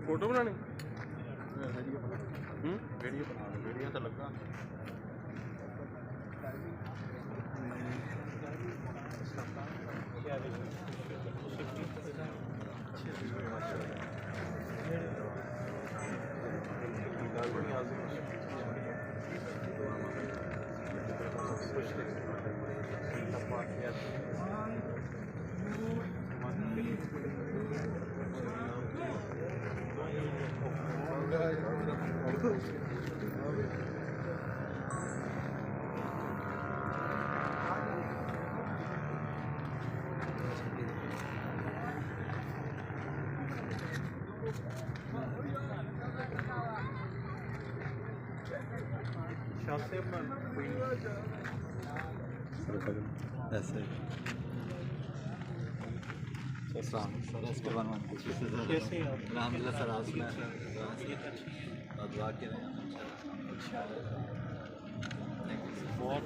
photo बनानी video बना लो, video तो लगा ऐसे सर इसके बनवा कैसे अलहमदिल्ला सर आज में और दुआ के बहुत